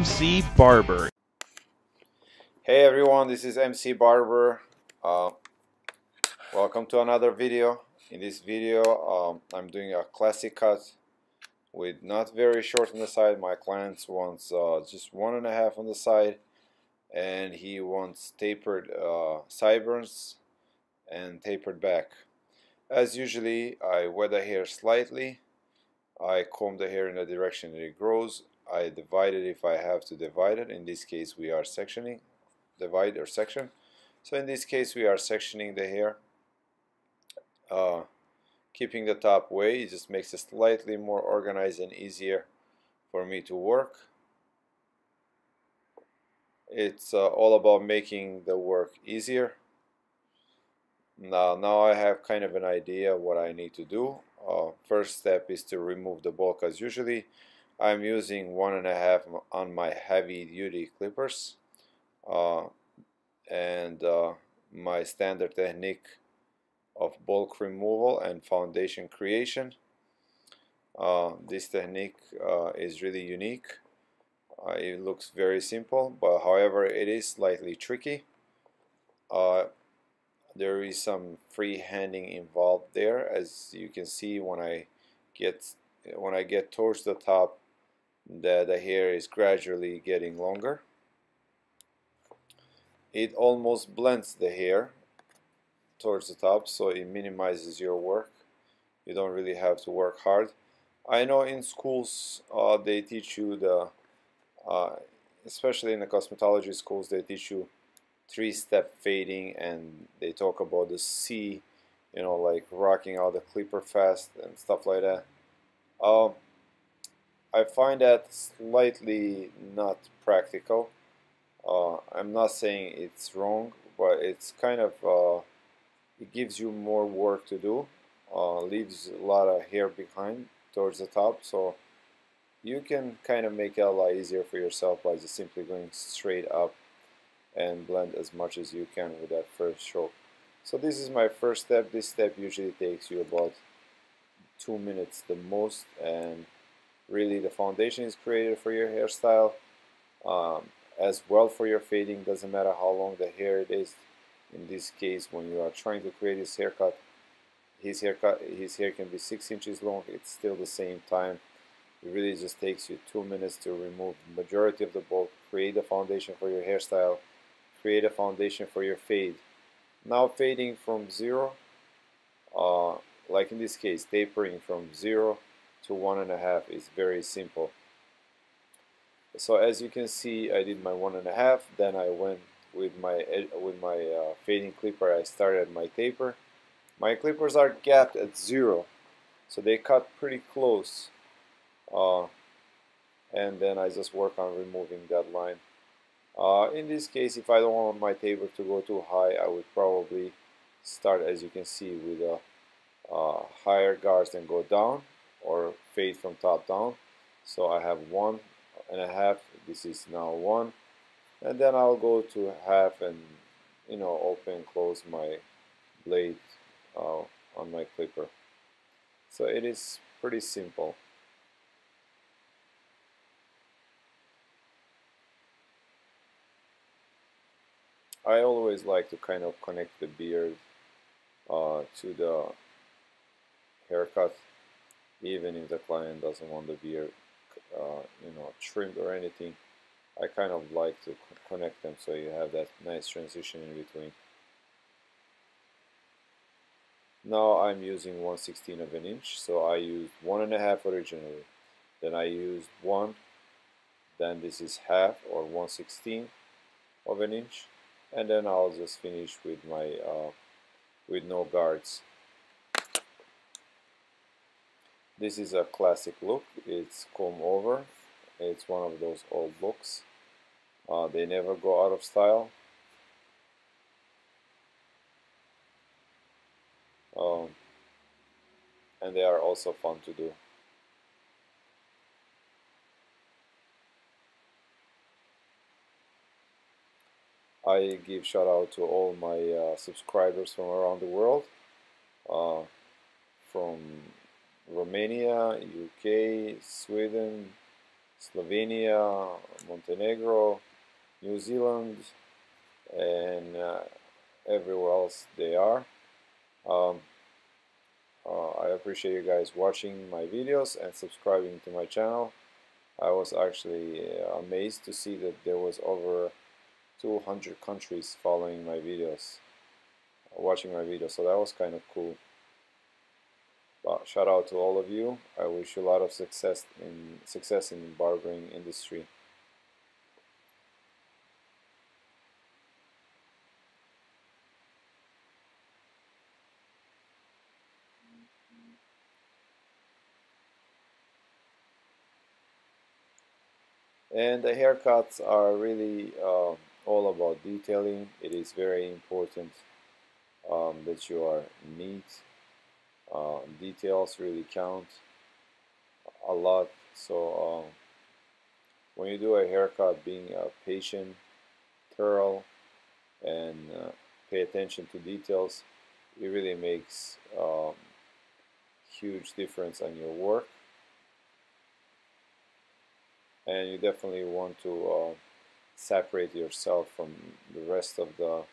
MC Barber. Hey everyone, this is MC Barber. Welcome to another video. In this video, I'm doing a classic cut with not very short on the side. My client wants just 1.5 on the side, and he wants tapered sideburns and tapered back. As usually, I wet the hair slightly. I comb the hair in the direction that it grows. I divide it if I have to divide it. In this case, we are sectioning, divide or section. So in this case, we are sectioning the hair, keeping the top way. It just makes it slightly more organized and easier for me to work. It's all about making the work easier. Now I have kind of an idea what I need to do. First step is to remove the bulk. As usually, I'm using 1.5 on my heavy-duty clippers, and my standard technique of bulk removal and foundation creation. This technique is really unique. It looks very simple, but however, it is slightly tricky. There is some free-handing involved there, as you can see when I get towards the top, the hair is gradually getting longer. It almost blends the hair towards the top, so it minimizes your work. You don't really have to work hard. I know in schools they teach you especially in the cosmetology schools, they teach you 3-step fading, and they talk about the C, like rocking out the clipper fast and stuff like that. I find that slightly not practical. I'm not saying it's wrong, but it's kind of it gives you more work to do, leaves a lot of hair behind towards the top, so you can kind of make it a lot easier for yourself by just simply going straight up and blend as much as you can with that first stroke. So this is my first step. This step usually takes you about 2 minutes the most, and really the foundation is created for your hairstyle, as well for your fading. Doesn't matter how long the hair it is. In this case, when you are trying to create his haircut, his hair can be 6 inches long. It's still the same time. It really just takes you 2 minutes to remove the majority of the bulk, create a foundation for your hairstyle, create a foundation for your fade. Now fading from 0, like in this case, tapering from 0 to 1.5 is very simple. So as you can see, I did my 1.5, then I went with my fading clipper. I started my taper. My clippers are gapped at 0, so they cut pretty close, and then I just work on removing that line. In this case, if I don't want my taper to go too high, I would probably start, as you can see, with higher guards and go down, or fade from top down. So I have 1.5. This is now 1, and then I'll go to half and open and close my blade on my clipper. So it is pretty simple. I always like to kind of connect the beard to the haircut, even if the client doesn't want the beard trimmed or anything. I kind of like to connect them so you have that nice transition in between. Now I'm using 1/16 of an inch, so I used 1.5 originally, then I used 1, then this is half or 1/16 of an inch, and then I'll just finish with my with no guards. This is a classic look. It's comb over. It's one of those old looks. They never go out of style. And they are also fun to do. I give shout out to all my subscribers from around the world, from Romania, UK, Sweden, Slovenia, Montenegro, New Zealand, and everywhere else they are. Um, I appreciate you guys watching my videos and subscribing to my channel. I was actually amazed to see that there was over 200 countries following my videos, watching my videos, so that was kind of cool. But shout out to all of you. I wish you a lot of success in the barbering industry. And the haircuts are really all about detailing. It is very important that you are neat. Details really count a lot. So when you do a haircut, being patient, thorough, and pay attention to details, it really makes huge difference on your work. And you definitely want to separate yourself from the rest of the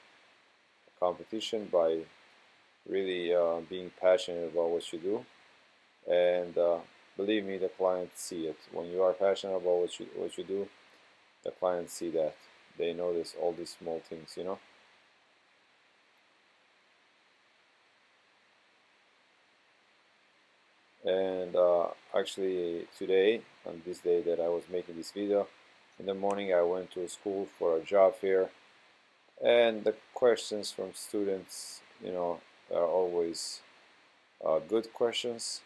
competition by really being passionate about what you do. And believe me, the clients see it. When you are passionate about what you do, the clients see that. They notice all these small things, you know. And actually today, on this day that I was making this video, in the morning I went to school for a job fair, and the questions from students, you know, are always good questions.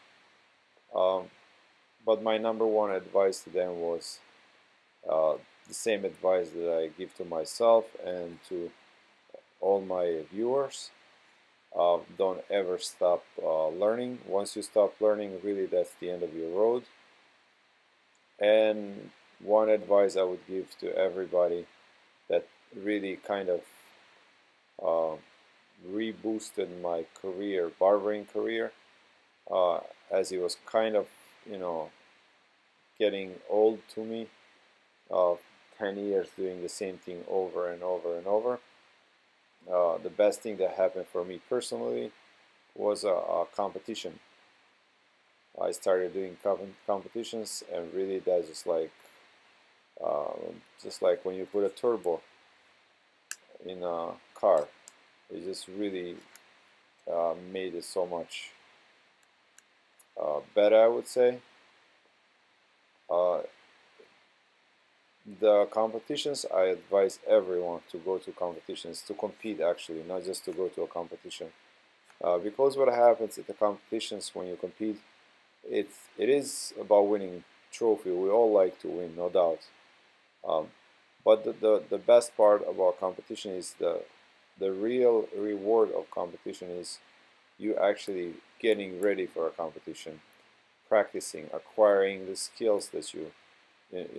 But my number one advice to them was the same advice that I give to myself and to all my viewers. Don't ever stop learning. Once you stop learning, really that's the end of your road. And one advice I would give to everybody that really kind of reboosted my career, barbering career, as it was kind of, you know, getting old to me, 10 years doing the same thing over and over and over. The best thing that happened for me personally was a competition. I started doing competitions, and really that's just like when you put a turbo in a car. It just really made it so much better, I would say. The competitions, I advise everyone to go to competitions, to compete actually, not just to go to a competition. Because what happens at the competitions when you compete, it is about winning trophy. We all like to win, no doubt. But the best part about competition is the real reward of competition is you actually getting ready for a competition, practicing, acquiring the skills that you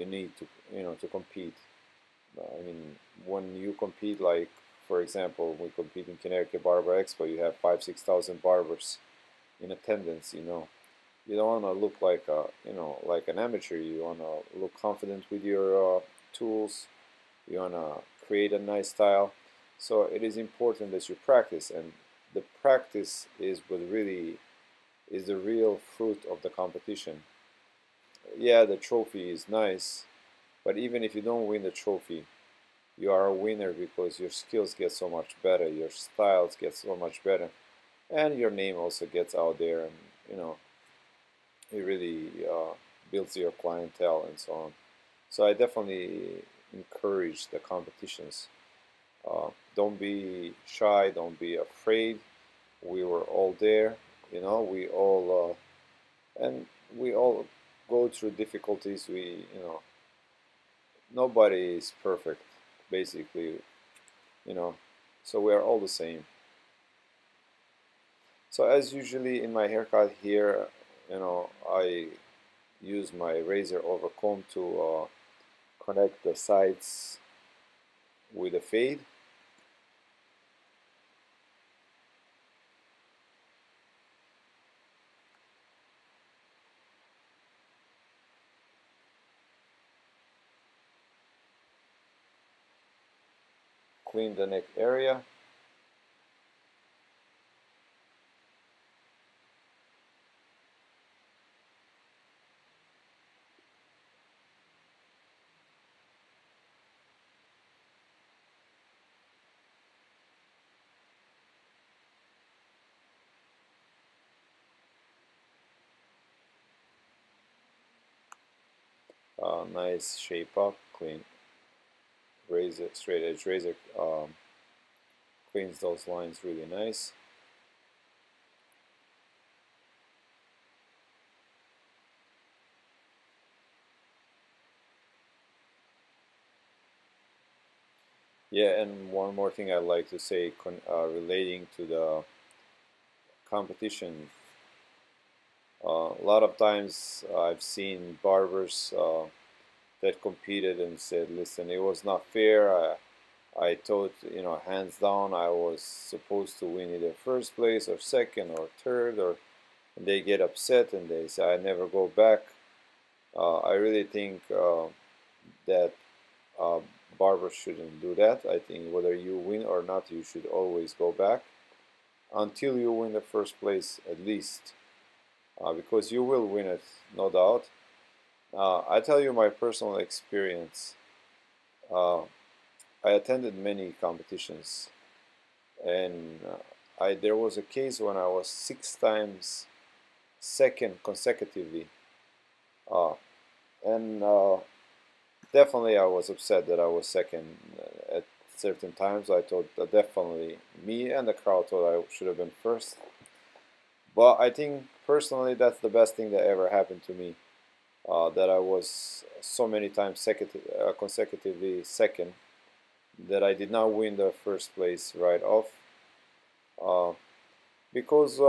need to, you know, to compete. I mean, when you compete, like for example, we compete in Connecticut Barber Expo, you have 5,000-6,000 barbers in attendance. You know, you don't want to look like a, you know, like an amateur. You want to look confident with your tools. You want to create a nice style. So it is important that you practice, and the practice is what really is the real fruit of the competition. Yeah, the trophy is nice, but even if you don't win the trophy, you are a winner because your skills get so much better, your styles get so much better, and your name also gets out there, and you know, it really builds your clientele and so on. So I definitely encourage the competitions. Don't be shy, don't be afraid. We were all there, you know, and we all go through difficulties. You know, nobody is perfect, basically, you know, so we are all the same. So as usually in my haircut here, you know, I use my razor over comb to connect the sides with a fade. clean the neck area. Nice shape up, clean razor, straight edge razor cleans those lines really nice. Yeah, and one more thing I'd like to say relating to the competition. A lot of times I've seen barbers that competed and said, listen, it was not fair. I thought, you know, hands down, I was supposed to win either first place or second or third, or they get upset and they say, I never go back. I really think that uh, barbers shouldn't do that. I think whether you win or not, you should always go back until you win the first place at least, because you will win it, no doubt. I tell you my personal experience. Uh, I attended many competitions, and there was a case when I was 6 times second consecutively, uh, and definitely I was upset that I was second at certain times. I thought that definitely me and the crowd thought I should have been first. But I think personally that's the best thing that ever happened to me. That I was so many times consecutively second, that I did not win the first place right off, uh, because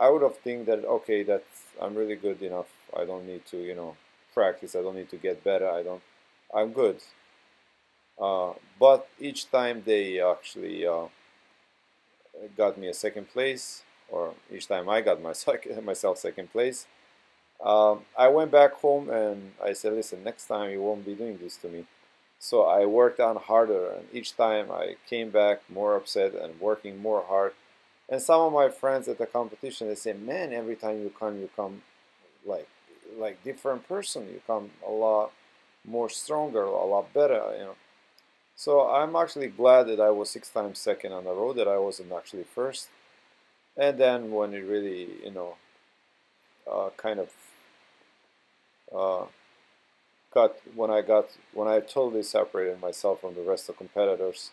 I would have think that okay, that I'm really good enough. I don't need to, you know, practice. I don't need to get better. I'm good. But each time they actually got me a second place, or each time I got myself second place, I went back home and I said, listen, next time you won't be doing this to me. So I worked on harder, and each time I came back more upset and working more hard. And some of my friends at the competition, they say, man, every time you come like different person. You come a lot more stronger, a lot better, you know. So I'm actually glad that I was 6 times second on the road, that I wasn't actually first. And then when it really, you know, kind of uh, when I totally separated myself from the rest of competitors,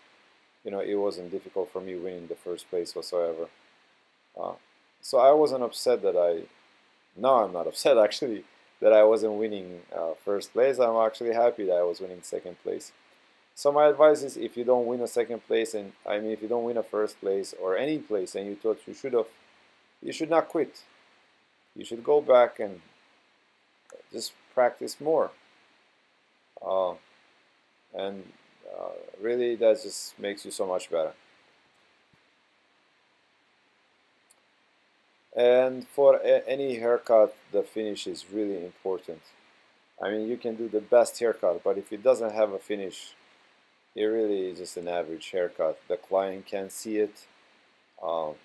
you know, it wasn't difficult for me winning the first place whatsoever. Uh, so I wasn't upset that no, I'm not upset actually that I wasn't winning first place. I'm actually happy that I was winning second place. So my advice is, if you don't win a second place, and I mean if you don't win a first place or any place and you thought you should have, you should not quit. You should go back and just practice more. Uh, and really that just makes you so much better. And for any haircut, the finish is really important. I mean, you can do the best haircut, but if it doesn't have a finish, it really is just an average haircut. The client can see it. Um,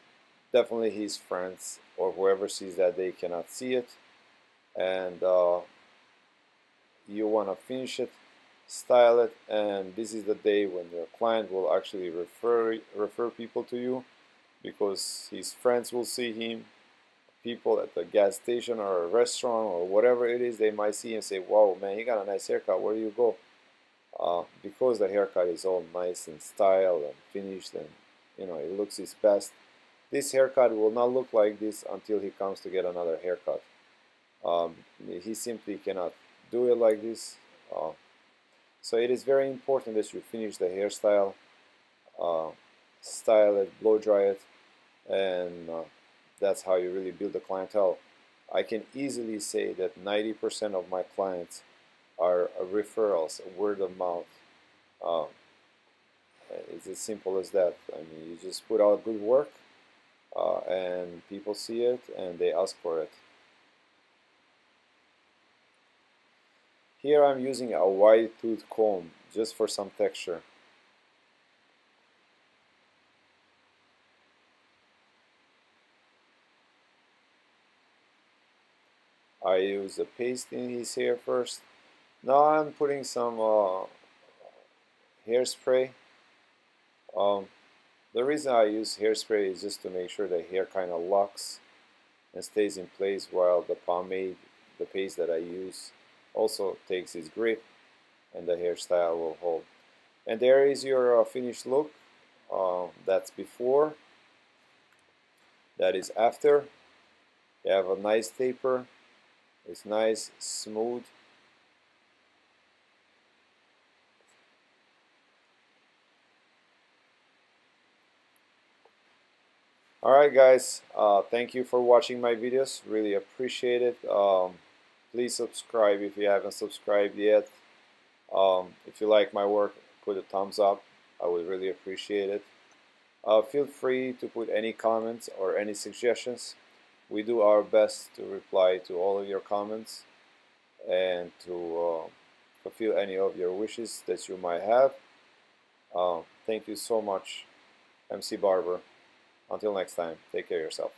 Definitely his friends or whoever sees that, they cannot see it. And you want to finish it, style it, and this is the day when your client will actually refer people to you, because his friends will see him. People at the gas station or a restaurant or whatever it is, they might see and say, wow, man, he got a nice haircut, where do you go? Because the haircut is all nice and styled and finished, and you know, it looks his best. This haircut will not look like this until he comes to get another haircut. He simply cannot do it like this. So it is very important that you finish the hairstyle, uh, style it, blow dry it, and that's how you really build a clientele. I can easily say that 90% of my clients are referrals, word of mouth. Uh, it's as simple as that. I mean, you just put out good work, and people see it and they ask for it. Here I'm using a wide tooth comb just for some texture. I use a paste in his hair first. Now I'm putting some hairspray. The reason I use hairspray is just to make sure the hair kind of locks and stays in place while the pomade, the paste that I use, also takes its grip and the hairstyle will hold. And there is your finished look. That's before, that is after. You have a nice taper. It's nice, smooth. Alright guys, thank you for watching my videos, really appreciate it. Please subscribe if you haven't subscribed yet. If you like my work, put a thumbs up, I would really appreciate it. Feel free to put any comments or any suggestions. We do our best to reply to all of your comments and to fulfill any of your wishes that you might have. Thank you so much, MC Barber. Until next time, take care of yourself.